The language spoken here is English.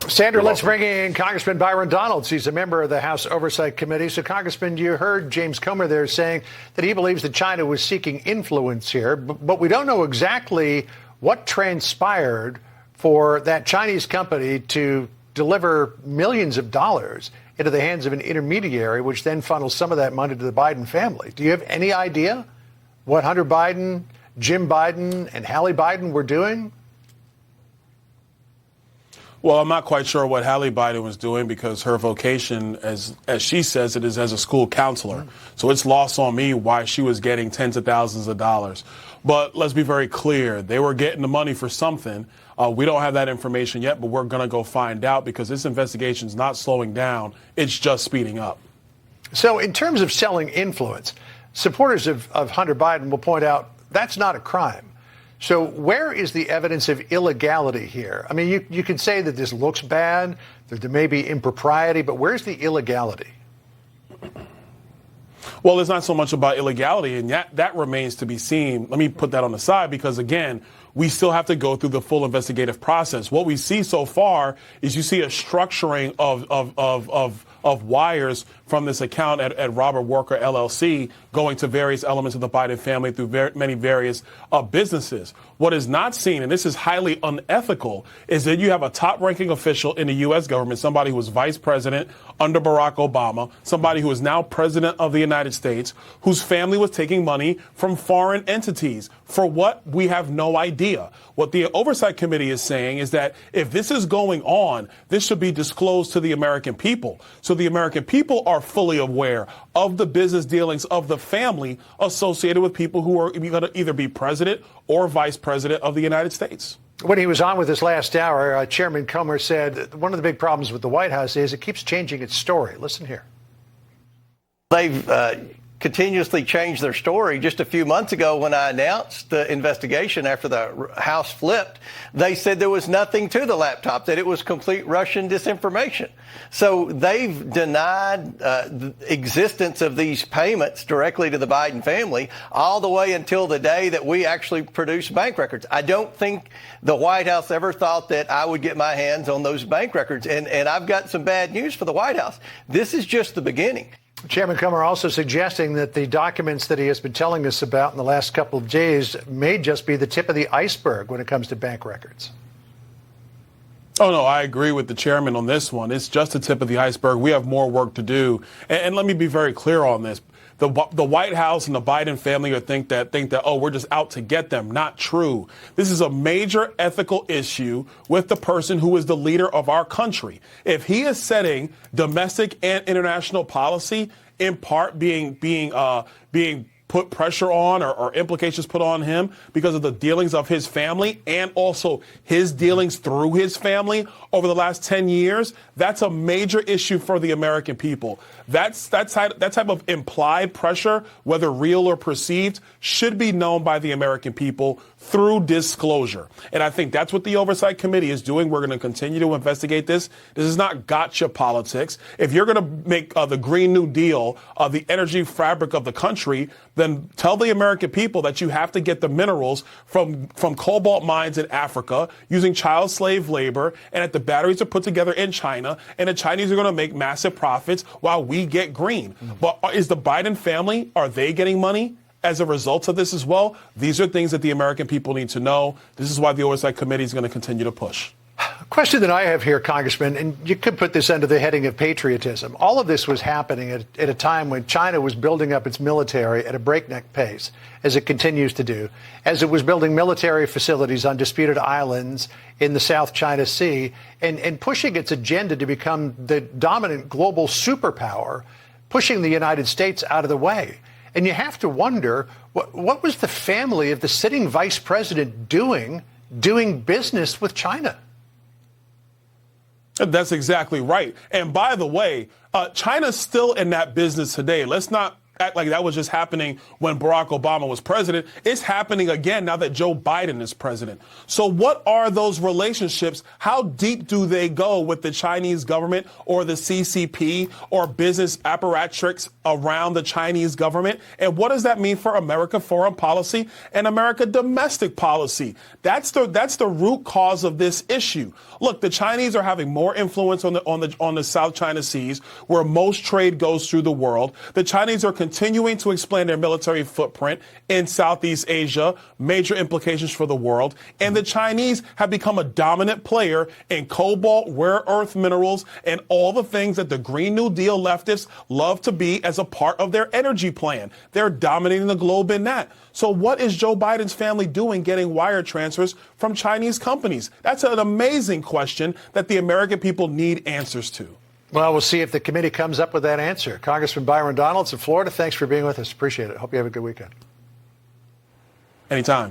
Sandra, let's bring in Congressman Byron Donalds. He's a member of the House Oversight Committee. So, Congressman, you heard James Comer there saying that he believes that China was seeking influence here, but we don't know exactly what transpired for that Chinese company to deliver millions of dollars into the hands of an intermediary, which then funnels some of that money to the Biden family. Do you have any idea what Hunter Biden, Jim Biden, and Hallie Biden were doing? Well, I'm not quite sure what Hallie Biden was doing because her vocation, as she says it, is as a school counselor. So it's lost on me why she was getting tens of thousands of dollars. But let's be very clear. They were getting the money for something. We don't have that information yet, but we're going to go find out because this investigation is not slowing down. It's just speeding up. So in terms of selling influence, supporters of Hunter Biden will point out that's not a crime. So where is the evidence of illegality here? I mean, you can say that this looks bad, that there may be impropriety, but where's the illegality? Well, it's not so much about illegality, and that remains to be seen. Let me put that on the side because, again, we still have to go through the full investigative process. What we see so far is you see a structuring of wires from this account at Robert Walker LLC going to various elements of the Biden family through many various businesses. What is not seen, and this is highly unethical, is that you have a top-ranking official in the U.S. government, somebody who was vice president under Barack Obama, somebody who is now president of the United States, whose family was taking money from foreign entities. For what? We have no idea. What the Oversight Committee is saying is that if this is going on, this should be disclosed to the American people. So the American people are fully aware of the business dealings of the family associated with people who are going to either be president or vice president of the United States. When he was on with us last hour, Chairman Comer said one of the big problems with the White House is it keeps changing its story. Listen here. They've continuously changed their story. Just a few months ago when I announced the investigation after the House flipped, they said there was nothing to the laptop, that it was complete Russian disinformation. So they've denied the existence of these payments directly to the Biden family all the way until the day that we actually produced bank records. I don't think the White House ever thought that I would get my hands on those bank records. And I've got some bad news for the White House. This is just the beginning. Chairman Comer also suggesting that the documents that he has been telling us about in the last couple of days may just be the tip of the iceberg when it comes to bank records. Oh, no, I agree with the chairman on this one. It's just the tip of the iceberg. We have more work to do. And let me be very clear on this. The White House and the Biden family think that, oh, we're just out to get them. Not true. This is a major ethical issue with the person who is the leader of our country. If he is setting domestic and international policy, in part being put pressure on or implications put on him because of the dealings of his family and also his dealings through his family over the last 10 years, that's a major issue for the American people. That type of implied pressure, whether real or perceived, should be known by the American people through disclosure. And I think that's what the Oversight Committee is doing. We're going to continue to investigate this. This is not gotcha politics. If you're going to make the Green New Deal the energy fabric of the country, then tell the American people that you have to get the minerals from cobalt mines in Africa using child slave labor, and that the batteries are put together in China, and the Chinese are going to make massive profits while we get green. But is the Biden family, are they getting money as a result of this as well? These are things that the American people need to know. This is why the Oversight Committee is going to continue to push. A question that I have here, Congressman, and you could put this under the heading of patriotism. All of this was happening at a time when China was building up its military at a breakneck pace, as it continues to do, as it was building military facilities on disputed islands in the South China Sea, and pushing its agenda to become the dominant global superpower, pushing the United States out of the way. And you have to wonder, what was the family of the sitting vice president doing business with China? That's exactly right. And by the way, China's still in that business today. Let's not act like that was just happening when Barack Obama was president. It's happening again now that Joe Biden is president. So what are those relationships? How deep do they go with the Chinese government or the CCP or business apparatchiks around the Chinese government? And what does that mean for America foreign policy and America domestic policy? That's the root cause of this issue. Look, the Chinese are having more influence on the South China Seas, where most trade goes through the world. The Chinese are continuing to expand their military footprint in Southeast Asia, major implications for the world. And the Chinese have become a dominant player in cobalt, rare earth minerals, and all the things that the Green New Deal leftists love to be as a part of their energy plan. They're dominating the globe in that. So what is Joe Biden's family doing getting wire transfers from Chinese companies? That's an amazing question that the American people need answers to. Well, we'll see if the committee comes up with that answer. Congressman Byron Donalds of Florida, thanks for being with us. Appreciate it. Hope you have a good weekend. Anytime.